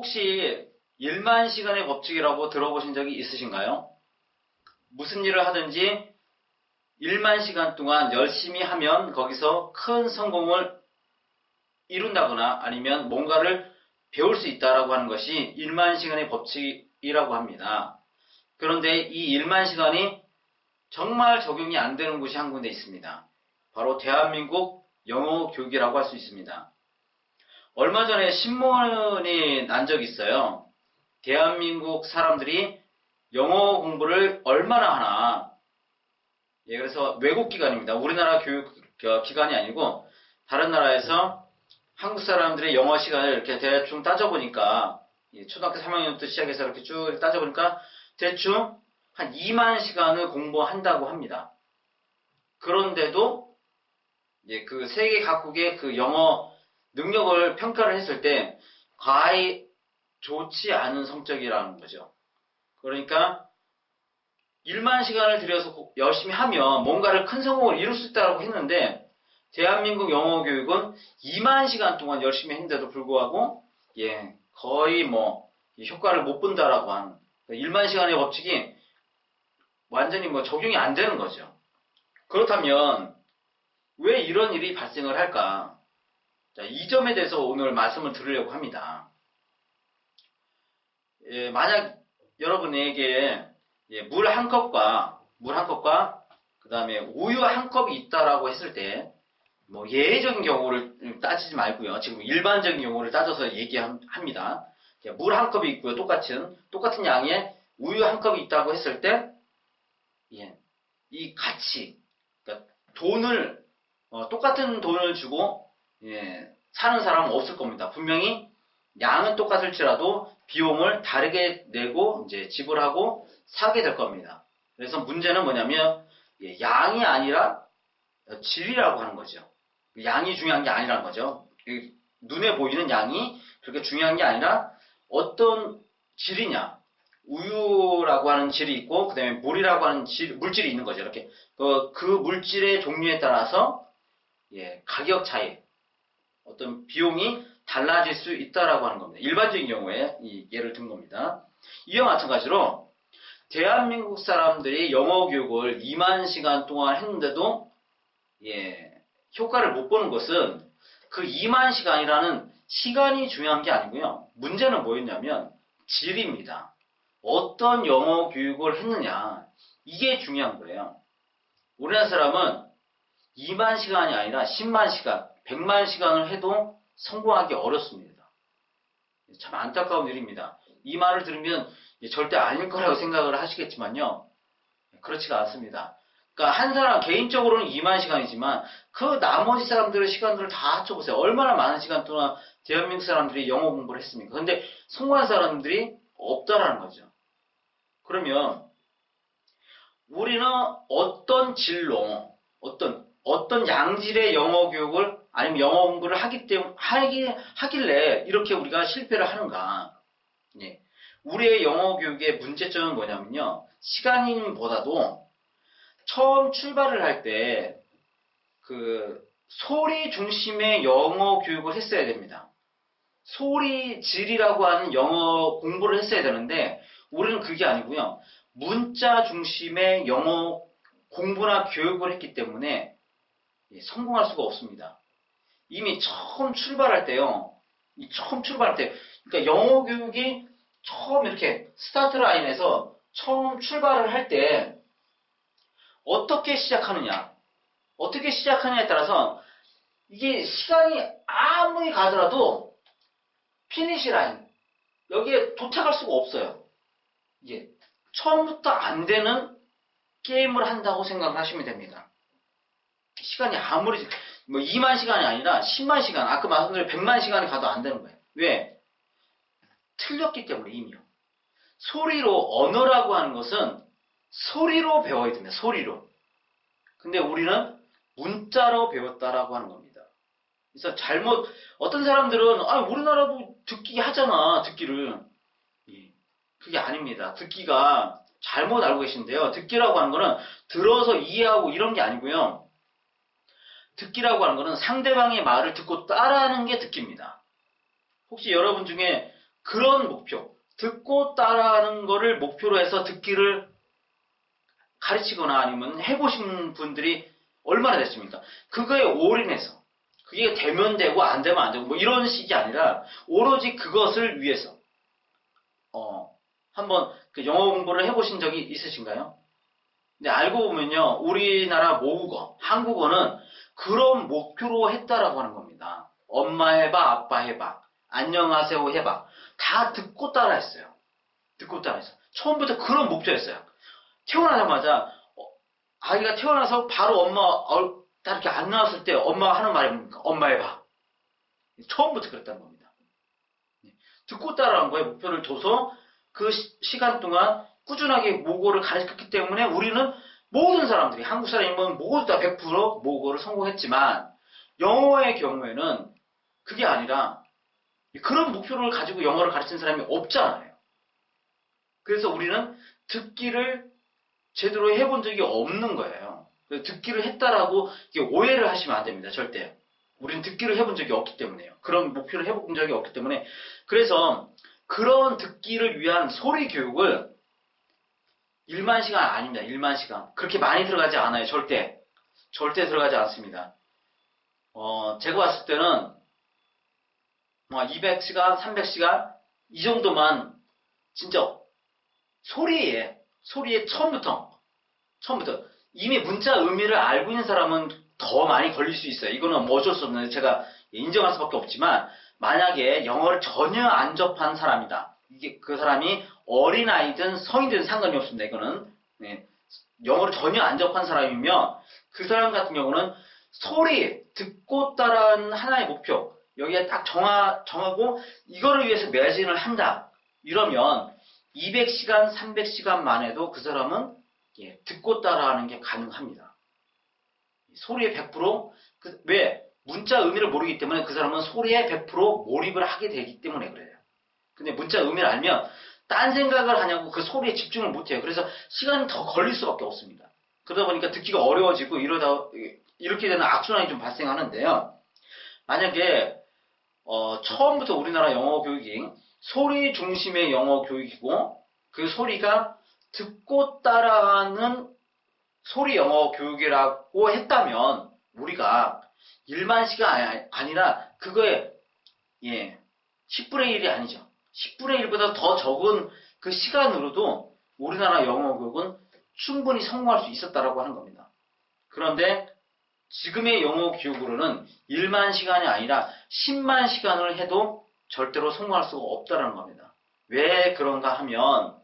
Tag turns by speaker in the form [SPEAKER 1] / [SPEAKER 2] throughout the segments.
[SPEAKER 1] 혹시 1만 시간의 법칙이라고 들어보신 적이 있으신가요? 무슨 일을 하든지 1만 시간 동안 열심히 하면 거기서 큰 성공을 이룬다거나 아니면 뭔가를 배울 수 있다라고 하는 것이 1만 시간의 법칙이라고 합니다. 그런데 이 1만 시간이 정말 적용이 안 되는 곳이 한 군데 있습니다. 바로 대한민국 영어 교육이라고 할 수 있습니다. 얼마 전에 신문이 난 적이 있어요. 대한민국 사람들이 영어 공부를 얼마나 하나. 예, 그래서 외국 기관입니다. 우리나라 교육 기관이 아니고 다른 나라에서 한국 사람들의 영어 시간을 이렇게 대충 따져보니까 초등학교 3학년부터 시작해서 이렇게 쭉 따져보니까 대충 한 2만 시간을 공부한다고 합니다. 그런데도 그 세계 각국의 그 영어 능력을 평가를 했을 때 거의 좋지 않은 성적이라는 거죠. 그러니까 1만 시간을 들여서 열심히 하면 뭔가를 큰 성공을 이룰 수 있다고 했는데 대한민국 영어 교육은 2만 시간 동안 열심히 했는데도 불구하고 거의 효과를 못 본다라고 하는 1만 시간의 법칙이 완전히 적용이 안 되는 거죠. 그렇다면 왜 이런 일이 발생을 할까? 자, 이 점에 대해서 오늘 말씀을 드리려고 합니다. 만약 여러분에게 물 한 컵과 그 다음에 우유 한 컵이 있다라고 했을 때 예외적인 경우를 따지지 말고요. 지금 일반적인 경우를 따져서 얘기합니다. 물 한 컵이 있고요. 똑같은 양의 우유 한 컵이 있다고 했을 때 이 가치, 그러니까 똑같은 돈을 주고 사는 사람은 없을 겁니다. 분명히 양은 똑같을지라도 비용을 다르게 내고 이제 지불하고 사게 될 겁니다. 그래서 문제는 뭐냐면 양이 아니라 질이라고 하는 거죠. 양이 중요한 게 아니라는 거죠. 눈에 보이는 양이 그렇게 중요한 게 아니라 어떤 질이냐. 우유라고 하는 질이 있고 그 다음에 물이라고 하는 물질이 있는 거죠. 이렇게 그 물질의 종류에 따라서 가격 차이, 어떤 비용이 달라질 수 있다라고 하는 겁니다. 일반적인 경우에 이 예를 든 겁니다. 이와 마찬가지로 대한민국 사람들이 영어 교육을 2만 시간 동안 했는데도 효과를 못 보는 것은 그 2만 시간이라는 시간이 중요한 게 아니고요. 문제는 뭐였냐면 질입니다. 어떤 영어 교육을 했느냐, 이게 중요한 거예요. 우리나라 사람은 2만 시간이 아니라 10만 시간, 100만 시간을 해도 성공하기 어렵습니다. 참 안타까운 일입니다. 이 말을 들으면 절대 아닐 거라고 생각을 하시겠지만요. 그렇지가 않습니다. 그러니까 한 사람 개인적으로는 2만 시간이지만 그 나머지 사람들의 시간들을 다 합쳐보세요. 얼마나 많은 시간 동안 대한민국 사람들이 영어 공부를 했습니까? 근데 성공한 사람들이 없다라는 거죠. 그러면 우리는 어떤 질로, 어떤 양질의 영어 교육을 아니면 영어 공부를 하길래 이렇게 우리가 실패를 하는가? 우리의 영어 교육의 문제점은 뭐냐면요. 시간보다도 처음 출발을 할 때 그 소리 중심의 영어 교육을 했어야 됩니다. 소리 질이라고 하는 영어 공부를 했어야 되는데 우리는 그게 아니고요. 문자 중심의 영어 공부나 교육을 했기 때문에 성공할 수가 없습니다. 이미 처음 출발할 때요. 그러니까 영어 교육이 처음 이렇게 스타트 라인에서 처음 출발을 할 때 어떻게 시작하느냐에 따라서 이게 시간이 아무리 가더라도 피니시 라인, 여기에 도착할 수가 없어요. 처음부터 안 되는 게임을 한다고 생각을 하시면 됩니다. 시간이 아무리 2만 시간이 아니라 10만 시간, 아까 말씀드린 100만 시간이 가도 안 되는 거예요. 왜? 틀렸기 때문에 이미요. 언어라고 하는 것은 소리로 배워야 됩니다. 소리로. 근데 우리는 문자로 배웠다라고 하는 겁니다. 그래서 어떤 사람들은 우리나라도 듣기 하잖아, 듣기를. 그게 아닙니다. 듣기가 잘못 알고 계신데요. 듣기라고 하는 거는 들어서 이해하고 이런 게 아니고요. 듣기라고 하는 거는 상대방의 말을 듣고 따라하는 게 듣기입니다. 혹시 여러분 중에 그런 목표, 듣고 따라하는 거를 목표로 해서 듣기를 가르치거나 아니면 해보신 분들이 얼마나 됐습니까? 그거에 올인해서 그게 되면 되고 안 되면 안 되고 뭐 이런 식이 아니라 오로지 그것을 위해서 한번 그 영어 공부를 해보신 적이 있으신가요? 근데 알고 보면요, 우리나라 모국어, 한국어는 그런 목표로 했다라고 하는 겁니다. 엄마 해봐, 아빠 해봐, 안녕하세요 해봐. 다 듣고 따라 했어요. 듣고 따라 했어요. 처음부터 그런 목표였어요. 태어나자마자, 아이가 태어나서 바로 엄마, 딱 이렇게 안 나왔을 때 엄마가 하는 말이 뭡니까? 엄마 해봐. 처음부터 그랬다는 겁니다. 듣고 따라한 거에 목표를 둬서 그 시간 동안 꾸준하게 모국어를 가르쳤기 때문에 우리는 모든 사람들이, 한국 사람이면 모두 다 100% 모국어를 성공했지만 영어의 경우에는 그게 아니라 그런 목표를 가지고 영어를 가르치는 사람이 없잖아요. 그래서 우리는 듣기를 제대로 해본 적이 없는 거예요. 듣기를 했다라고 오해를 하시면 안 됩니다. 절대. 우리는 듣기를 해본 적이 없기 때문에요. 그런 목표를 해본 적이 없기 때문에. 그래서 그런 듣기를 위한 소리 교육을 1만 시간 아닙니다. 1만 시간. 그렇게 많이 들어가지 않아요. 절대. 절대 들어가지 않습니다. 제가 봤을 때는 200시간, 300시간 이 정도만 진짜 소리에 처음부터 이미 문자 의미를 알고 있는 사람은 더 많이 걸릴 수 있어요. 이거는 뭐 어쩔 수 없는데 제가 인정할 수밖에 없지만 만약에 영어를 전혀 안 접한 사람이다. 이게 그 사람이 어린아이든 성인든 상관이 없습니다. 이거는 영어를 전혀 안 접한 사람이면 그 사람 같은 경우는 소리 듣고 따라하는 하나의 목표 여기에 딱 정하고 이거를 위해서 매진을 한다. 이러면 200시간, 300시간만 해도 그 사람은 듣고 따라하는 게 가능합니다. 소리에 100% 왜? 문자 의미를 모르기 때문에 그 사람은 소리에 100% 몰입을 하게 되기 때문에 그래요. 근데 문자 의미를 알면 딴 생각을 하냐고 그 소리에 집중을 못해요. 그래서 시간이 더 걸릴 수밖에 없습니다. 그러다 보니까 듣기가 어려워지고 이렇게 되는 악순환이 좀 발생하는데요. 만약에 처음부터 우리나라 영어 교육이 소리 중심의 영어 교육이고 그 소리가 듣고 따라하는 소리 영어 교육이라고 했다면 우리가 1만 시간 아니라 그거에 10분의 1이 아니죠. 10분의 1보다 더 적은 그 시간으로도 우리나라 영어 교육은 충분히 성공할 수 있었다라고 하는 겁니다. 그런데 지금의 영어 교육으로는 1만 시간이 아니라 10만 시간을 해도 절대로 성공할 수가 없다는 겁니다. 왜 그런가 하면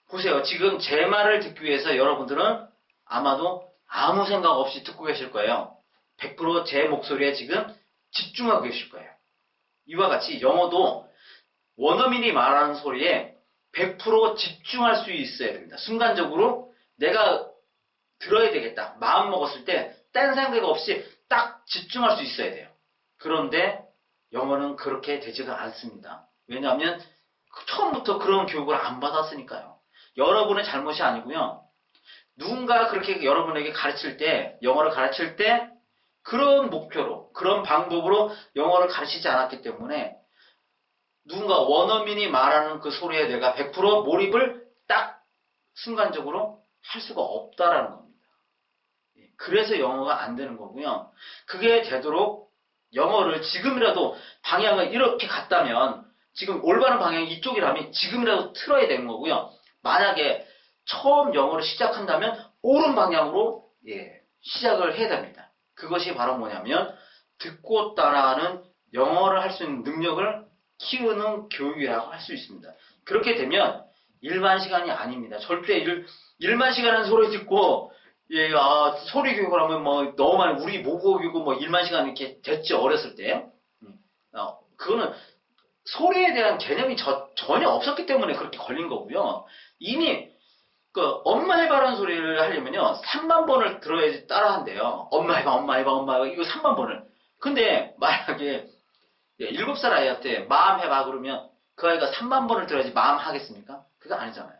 [SPEAKER 1] 보세요. 지금 제 말을 듣기 위해서 여러분들은 아마도 아무 생각 없이 듣고 계실 거예요. 100%제 목소리에 지금 집중하고 계실 거예요. 이와 같이 영어도 원어민이 말하는 소리에 100% 집중할 수 있어야 됩니다. 순간적으로 내가 들어야 되겠다. 마음 먹었을 때 딴 생각 없이 딱 집중할 수 있어야 돼요. 그런데 영어는 그렇게 되지가 않습니다. 왜냐하면 처음부터 그런 교육을 안 받았으니까요. 여러분의 잘못이 아니고요. 누군가 그렇게 여러분에게 가르칠 때, 영어를 가르칠 때 그런 목표로, 그런 방법으로 영어를 가르치지 않았기 때문에 누군가 원어민이 말하는 그 소리에 내가 100% 몰입을 딱 순간적으로 할 수가 없다라는 겁니다. 그래서 영어가 안 되는 거고요. 그게 되도록 영어를 지금이라도 방향을 이렇게 갔다면 지금 올바른 방향이 이쪽이라면 지금이라도 틀어야 되는 거고요. 만약에 처음 영어를 시작한다면 옳은 방향으로 시작을 해야 됩니다. 그것이 바로 뭐냐면 듣고 따라하는 영어를 할 수 있는 능력을 키우는 교육이라고 할 수 있습니다. 그렇게 되면 1만 시간이 아닙니다. 절대 1만 시간은 소리 듣고 소리 교육을 하면 너무 많이 우리 모국어 교육은 1만 시간 이렇게 됐죠. 어렸을 때. 그거는 소리에 대한 개념이 전혀 없었기 때문에 그렇게 걸린 거고요. 이미 엄마 해봐라는 소리를 하려면요 3만 번을 들어야지 따라한대요. 엄마 해봐, 엄마 해봐, 엄마 해봐. 이거 3만 번을. 근데 만약에 7살 아이한테 마음 해봐 그러면 그 아이가 3만 번을 들어야지 마음 하겠습니까? 그거 아니잖아요.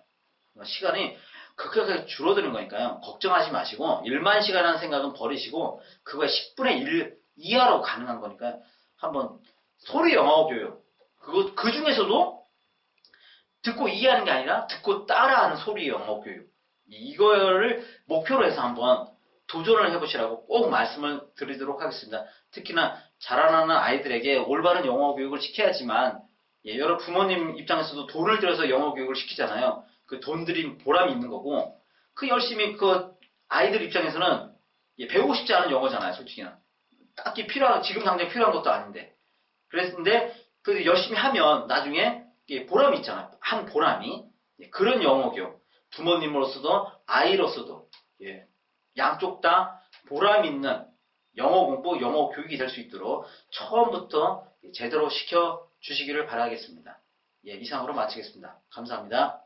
[SPEAKER 1] 시간이 그렇게 줄어드는 거니까요. 걱정하지 마시고 1만 시간이라는 생각은 버리시고 그거에 10분의 1 이하로 가능한 거니까요. 한번 소리 영어 교육 그 중에서도 듣고 이해하는 게 아니라 듣고 따라하는 소리 영어 교육. 이거를 목표로 해서 한번 도전을 해보시라고 꼭 말씀을 드리도록 하겠습니다. 특히나 자라나는 아이들에게 올바른 영어 교육을 시켜야지만, 여러분 부모님 입장에서도 돈을 들여서 영어 교육을 시키잖아요. 그 돈 들인 보람이 있는 거고, 그 열심히 그 아이들 입장에서는 배우고 싶지 않은 영어잖아요, 솔직히는. 딱히 지금 당장 필요한 것도 아닌데. 그랬는데, 그 열심히 하면 나중에 보람이 있잖아요. 한 보람이. 그런 영어 교육. 부모님으로서도 아이로서도 양쪽 다 보람 있는 영어 공부, 영어 교육이 될 수 있도록 처음부터 제대로 시켜 주시기를 바라겠습니다. 이상으로 마치겠습니다. 감사합니다.